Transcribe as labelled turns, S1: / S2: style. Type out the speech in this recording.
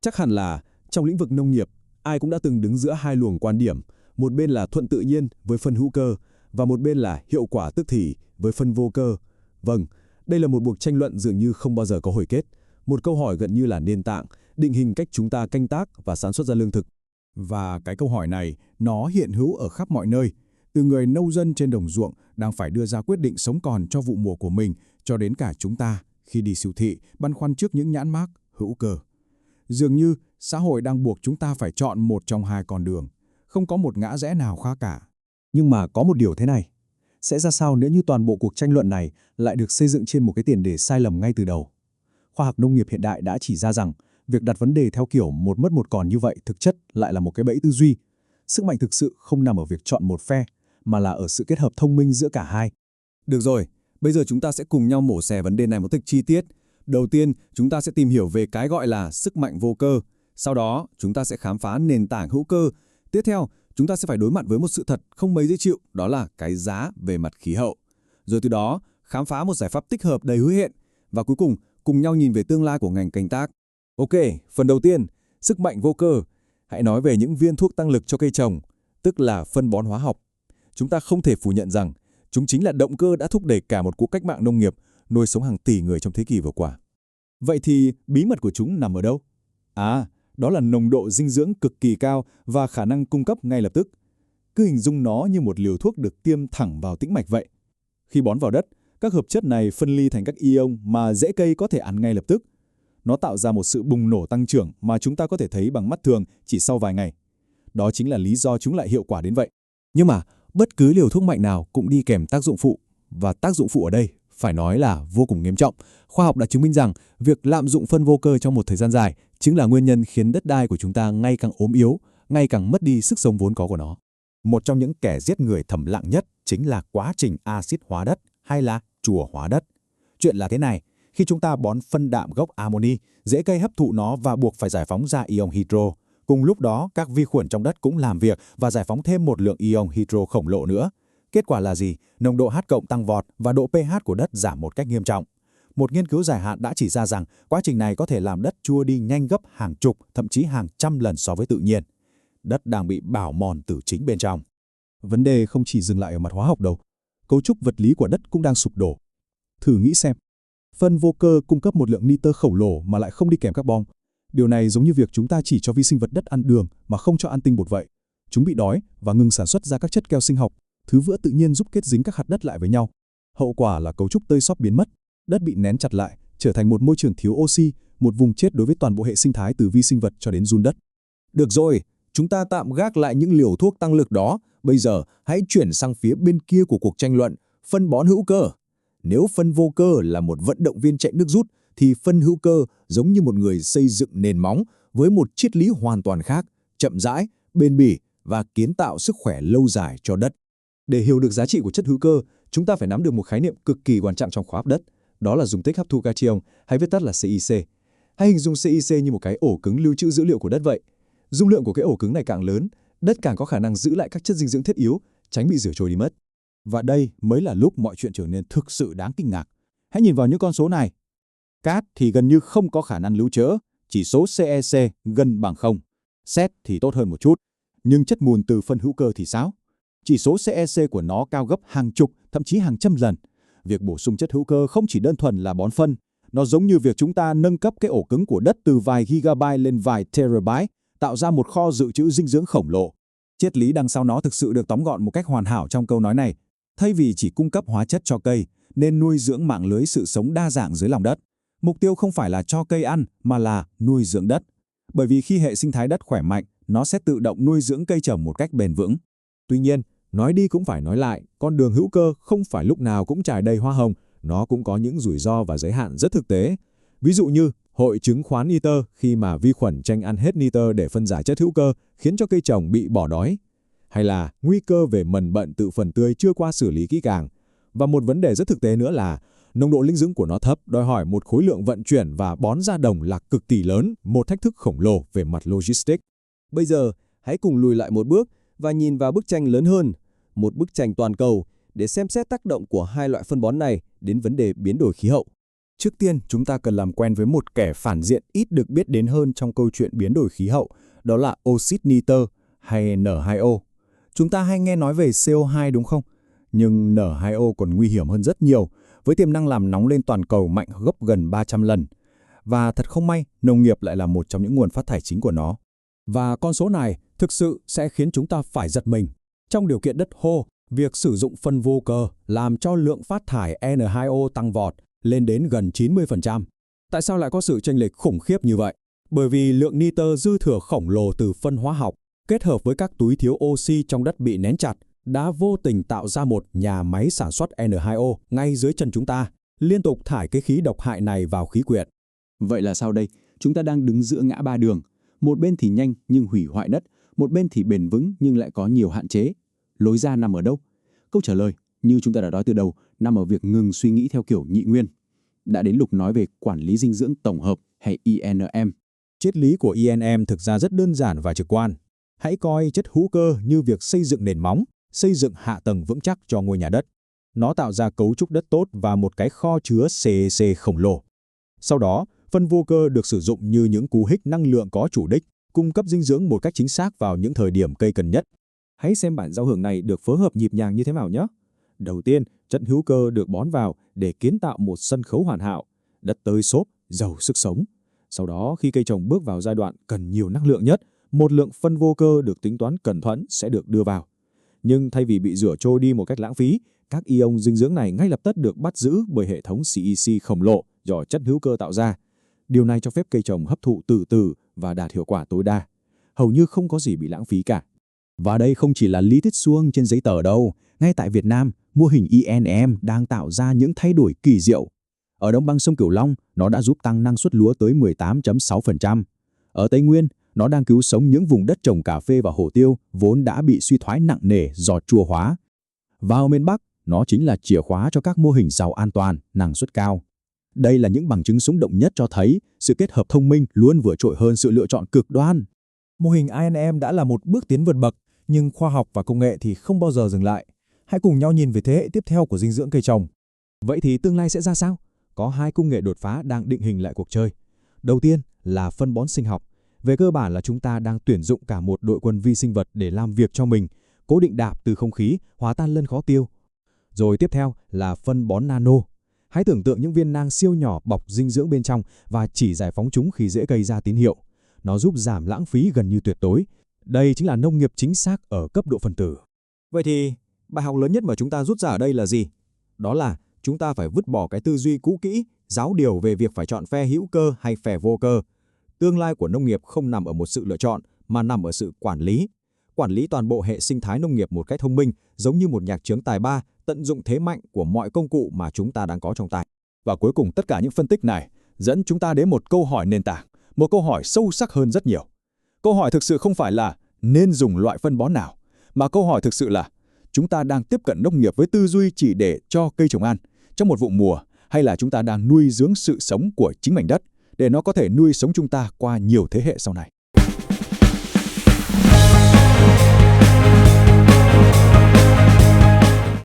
S1: Chắc hẳn là trong lĩnh vực nông nghiệp, ai cũng đã từng đứng giữa hai luồng quan điểm, một bên là thuận tự nhiên với phân hữu cơ và một bên là hiệu quả tức thì với phân vô cơ. Vâng, đây là một cuộc tranh luận dường như không bao giờ có hồi kết, một câu hỏi gần như là nền tảng, định hình cách chúng ta canh tác và sản xuất ra lương thực.
S2: Và cái câu hỏi này, nó hiện hữu ở khắp mọi nơi, từ người nông dân trên đồng ruộng đang phải đưa ra quyết định sống còn cho vụ mùa của mình, cho đến cả chúng ta khi đi siêu thị, băn khoăn trước những nhãn mác hữu cơ. Dường như xã hội đang buộc chúng ta phải chọn một trong hai con đường, không có một ngã rẽ nào khác cả.
S1: Nhưng mà có một điều thế này, sẽ ra sao nếu như toàn bộ cuộc tranh luận này lại được xây dựng trên một cái tiền đề sai lầm ngay từ đầu? Khoa học nông nghiệp hiện đại đã chỉ ra rằng việc đặt vấn đề theo kiểu một mất một còn như vậy thực chất lại là một cái bẫy tư duy. Sức mạnh thực sự không nằm ở việc chọn một phe, mà là ở sự kết hợp thông minh giữa cả hai.
S3: Được rồi, bây giờ chúng ta sẽ cùng nhau mổ xẻ vấn đề này một cách chi tiết. Đầu tiên, chúng ta sẽ tìm hiểu về cái gọi là sức mạnh vô cơ. Sau đó, chúng ta sẽ khám phá nền tảng hữu cơ. Tiếp theo, chúng ta sẽ phải đối mặt với một sự thật không mấy dễ chịu, đó là cái giá về mặt khí hậu. Rồi từ đó, khám phá một giải pháp tích hợp đầy hứa hẹn. Và cuối cùng, cùng nhau nhìn về tương lai của ngành canh tác. Ok, phần đầu tiên, sức mạnh vô cơ. Hãy nói về những viên thuốc tăng lực cho cây trồng, tức là phân bón hóa học. Chúng ta không thể phủ nhận rằng chúng chính là động cơ đã thúc đẩy cả một cuộc cách mạng nông nghiệp, nuôi sống hàng tỷ người trong thế kỷ vừa qua.
S2: Vậy thì bí mật của chúng nằm ở đâu? Đó là nồng độ dinh dưỡng cực kỳ cao và khả năng cung cấp ngay lập tức. Cứ hình dung nó như một liều thuốc được tiêm thẳng vào tĩnh mạch vậy. Khi bón vào đất, các hợp chất này phân ly thành các ion mà rễ cây có thể ăn ngay lập tức. Nó tạo ra một sự bùng nổ tăng trưởng mà chúng ta có thể thấy bằng mắt thường chỉ sau vài ngày. Đó chính là lý do chúng lại hiệu quả đến vậy.
S1: Nhưng mà bất cứ liều thuốc mạnh nào cũng đi kèm tác dụng phụ, và tác dụng phụ ở đây phải nói là vô cùng nghiêm trọng. Khoa học đã chứng minh rằng việc lạm dụng phân vô cơ trong một thời gian dài chính là nguyên nhân khiến đất đai của chúng ta ngày càng ốm yếu, ngày càng mất đi sức sống vốn có của nó.
S4: Một trong những kẻ giết người thầm lặng nhất chính là quá trình axit hóa đất hay là chùa hóa đất. Chuyện là thế này, khi chúng ta bón phân đạm gốc amoni, rễ cây hấp thụ nó và buộc phải giải phóng ra ion hydro. Cùng lúc đó, các vi khuẩn trong đất cũng làm việc và giải phóng thêm một lượng ion hydro khổng lồ nữa. Kết quả là gì? Nồng độ H+ tăng vọt và độ pH của đất giảm một cách nghiêm trọng. Một nghiên cứu dài hạn đã chỉ ra rằng quá trình này có thể làm đất chua đi nhanh gấp hàng chục, thậm chí hàng trăm lần so với tự nhiên. Đất đang bị bào mòn từ chính bên trong.
S1: Vấn đề không chỉ dừng lại ở mặt hóa học đâu. Cấu trúc vật lý của đất cũng đang sụp đổ. Thử nghĩ xem, phân vô cơ cung cấp một lượng nitơ khổng lồ mà lại không đi kèm carbon. Điều này giống như việc chúng ta chỉ cho vi sinh vật đất ăn đường mà không cho ăn tinh bột vậy. Chúng bị đói và ngừng sản xuất ra các chất keo sinh học, thứ vữa tự nhiên giúp kết dính các hạt đất lại với nhau. Hậu quả là cấu trúc tơi xốp biến mất, đất bị nén chặt lại, trở thành một môi trường thiếu oxy, một vùng chết đối với toàn bộ hệ sinh thái từ vi sinh vật cho đến giun đất.
S3: Được rồi, chúng ta tạm gác lại những liều thuốc tăng lực đó. Bây giờ, hãy chuyển sang phía bên kia của cuộc tranh luận, phân bón hữu cơ. Nếu phân vô cơ là một vận động viên chạy nước rút, thì phân hữu cơ giống như một người xây dựng nền móng với một triết lý hoàn toàn khác, chậm rãi, bền bỉ và kiến tạo sức khỏe lâu dài cho đất.
S1: Để hiểu được giá trị của chất hữu cơ, chúng ta phải nắm được một khái niệm cực kỳ quan trọng trong khoa học đất, đó là dung tích hấp thu cation, hay viết tắt là CIC. Hãy hình dung CIC như một cái ổ cứng lưu trữ dữ liệu của đất vậy. Dung lượng của cái ổ cứng này càng lớn, đất càng có khả năng giữ lại các chất dinh dưỡng thiết yếu, tránh bị rửa trôi đi mất.
S2: Và đây mới là lúc mọi chuyện trở nên thực sự đáng kinh ngạc. Hãy nhìn vào những con số này. Cát thì gần như không có khả năng lưu trữ, chỉ số CEC gần bằng 0. Sét thì tốt hơn một chút. Nhưng chất mùn từ phân hữu cơ thì sao? Chỉ số CEC của nó cao gấp hàng chục, thậm chí hàng trăm lần. Việc bổ sung chất hữu cơ không chỉ đơn thuần là bón phân. Nó giống như việc chúng ta nâng cấp cái ổ cứng của đất từ vài gigabyte lên vài terabyte, tạo ra một kho dự trữ dinh dưỡng khổng lồ. Triết lý đằng sau nó thực sự được tóm gọn một cách hoàn hảo trong câu nói này. Thay vì chỉ cung cấp hóa chất cho cây, nên nuôi dưỡng mạng lưới sự sống đa dạng dưới lòng đất. Mục tiêu không phải là cho cây ăn, mà là nuôi dưỡng đất. Bởi vì khi hệ sinh thái đất khỏe mạnh, nó sẽ tự động nuôi dưỡng cây trồng một cách bền vững.
S1: Tuy nhiên, nói đi cũng phải nói lại, con đường hữu cơ không phải lúc nào cũng trải đầy hoa hồng, nó cũng có những rủi ro và giới hạn rất thực tế. Ví dụ như hội chứng khoán nitơ khi mà vi khuẩn tranh ăn hết nitơ để phân giải chất hữu cơ khiến cho cây trồng bị bỏ đói. Hay là nguy cơ về mầm bệnh tự phần tươi chưa qua xử lý kỹ càng. Và một vấn đề rất thực tế nữa là nồng độ dinh dưỡng của nó thấp, đòi hỏi một khối lượng vận chuyển và bón ra đồng là cực kỳ lớn, một thách thức khổng lồ về mặt logistics.
S3: Bây giờ, hãy cùng lùi lại một bước và nhìn vào bức tranh lớn hơn, một bức tranh toàn cầu để xem xét tác động của hai loại phân bón này đến vấn đề biến đổi khí hậu.
S2: Trước tiên, chúng ta cần làm quen với một kẻ phản diện ít được biết đến hơn trong câu chuyện biến đổi khí hậu, đó là oxit nitơ hay N2O. Chúng ta hay nghe nói về CO2 đúng không? Nhưng N2O còn nguy hiểm hơn rất nhiều, với tiềm năng làm nóng lên toàn cầu mạnh gấp gần 300 lần. Và thật không may, nông nghiệp lại là một trong những nguồn phát thải chính của nó.
S1: Và con số này thực sự sẽ khiến chúng ta phải giật mình. Trong điều kiện đất khô, việc sử dụng phân vô cơ làm cho lượng phát thải N2O tăng vọt lên đến gần 90%. Tại sao lại có sự chênh lệch khủng khiếp như vậy? Bởi vì lượng nitơ dư thừa khổng lồ từ phân hóa học kết hợp với các túi thiếu oxy trong đất bị nén chặt đã vô tình tạo ra một nhà máy sản xuất N2O ngay dưới chân chúng ta, liên tục thải cái khí độc hại này vào khí quyển.
S2: Vậy là sao đây? Chúng ta đang đứng giữa ngã ba đường. Một bên thì nhanh nhưng hủy hoại đất, một bên thì bền vững nhưng lại có nhiều hạn chế. Lối ra nằm ở đâu? Câu trả lời, như chúng ta đã nói từ đầu, nằm ở việc ngừng suy nghĩ theo kiểu nhị nguyên. Đã đến lúc nói về quản lý dinh dưỡng tổng hợp hay ENM.
S1: Triết lý của ENM thực ra rất đơn giản và trực quan. Hãy coi chất hữu cơ như việc xây dựng nền móng, xây dựng hạ tầng vững chắc cho ngôi nhà đất. Nó tạo ra cấu trúc đất tốt và một cái kho chứa CEC khổng lồ. Sau đó, phân vô cơ được sử dụng như những cú hích năng lượng có chủ đích, cung cấp dinh dưỡng một cách chính xác vào những thời điểm cây cần nhất.
S3: Hãy xem bản giao hưởng này được phối hợp nhịp nhàng như thế nào nhé. Đầu tiên, chất hữu cơ được bón vào để kiến tạo một sân khấu hoàn hảo, đất tơi xốp, giàu sức sống. Sau đó, khi cây trồng bước vào giai đoạn cần nhiều năng lượng nhất, một lượng phân vô cơ được tính toán cẩn thận sẽ được đưa vào. Nhưng thay vì bị rửa trôi đi một cách lãng phí, các ion dinh dưỡng này ngay lập tức được bắt giữ bởi hệ thống CEC khổng lồ do chất hữu cơ tạo ra. Điều này cho phép cây trồng hấp thụ từ từ và đạt hiệu quả tối đa. Hầu như không có gì bị lãng phí cả.
S4: Và đây không chỉ là lý thuyết suông trên giấy tờ đâu. Ngay tại Việt Nam, mô hình ENM đang tạo ra những thay đổi kỳ diệu. Ở đồng bằng sông Cửu Long, nó đã giúp tăng năng suất lúa tới 18,6%. Ở Tây Nguyên, nó đang cứu sống những vùng đất trồng cà phê và hồ tiêu vốn đã bị suy thoái nặng nề do chua hóa. Vào miền Bắc, nó chính là chìa khóa cho các mô hình giàu an toàn, năng suất cao. Đây là những bằng chứng sống động nhất cho thấy sự kết hợp thông minh luôn vượt trội hơn sự lựa chọn cực đoan.
S3: Mô hình INM đã là một bước tiến vượt bậc, nhưng khoa học và công nghệ thì không bao giờ dừng lại. Hãy cùng nhau nhìn về thế hệ tiếp theo của dinh dưỡng cây trồng.
S1: Vậy thì tương lai sẽ ra sao? Có hai công nghệ đột phá đang định hình lại cuộc chơi. Đầu tiên là phân bón sinh học. Về cơ bản là chúng ta đang tuyển dụng cả một đội quân vi sinh vật để làm việc cho mình, cố định đạm từ không khí, hóa tan lân khó tiêu. Rồi tiếp theo là phân bón nano. Hãy tưởng tượng những viên nang siêu nhỏ bọc dinh dưỡng bên trong và chỉ giải phóng chúng khi rễ cây ra tín hiệu. Nó giúp giảm lãng phí gần như tuyệt đối. Đây chính là nông nghiệp chính xác ở cấp độ phân tử.
S3: Vậy thì, bài học lớn nhất mà chúng ta rút ra ở đây là gì? Đó là chúng ta phải vứt bỏ cái tư duy cũ kỹ, giáo điều về việc phải chọn phe hữu cơ hay phe vô cơ. Tương lai của nông nghiệp không nằm ở một sự lựa chọn, mà nằm ở sự quản lý. Quản lý toàn bộ hệ sinh thái nông nghiệp một cách thông minh, giống như một nhạc chướng tài ba, tận dụng thế mạnh của mọi công cụ mà chúng ta đang có trong tay.
S2: Và cuối cùng tất cả những phân tích này dẫn chúng ta đến một câu hỏi nền tảng, một câu hỏi sâu sắc hơn rất nhiều. Câu hỏi thực sự không phải là nên dùng loại phân bón nào, mà câu hỏi thực sự là chúng ta đang tiếp cận nông nghiệp với tư duy chỉ để cho cây trồng ăn trong một vụ mùa, hay là chúng ta đang nuôi dưỡng sự sống của chính mảnh đất để nó có thể nuôi sống chúng ta qua nhiều thế hệ sau này.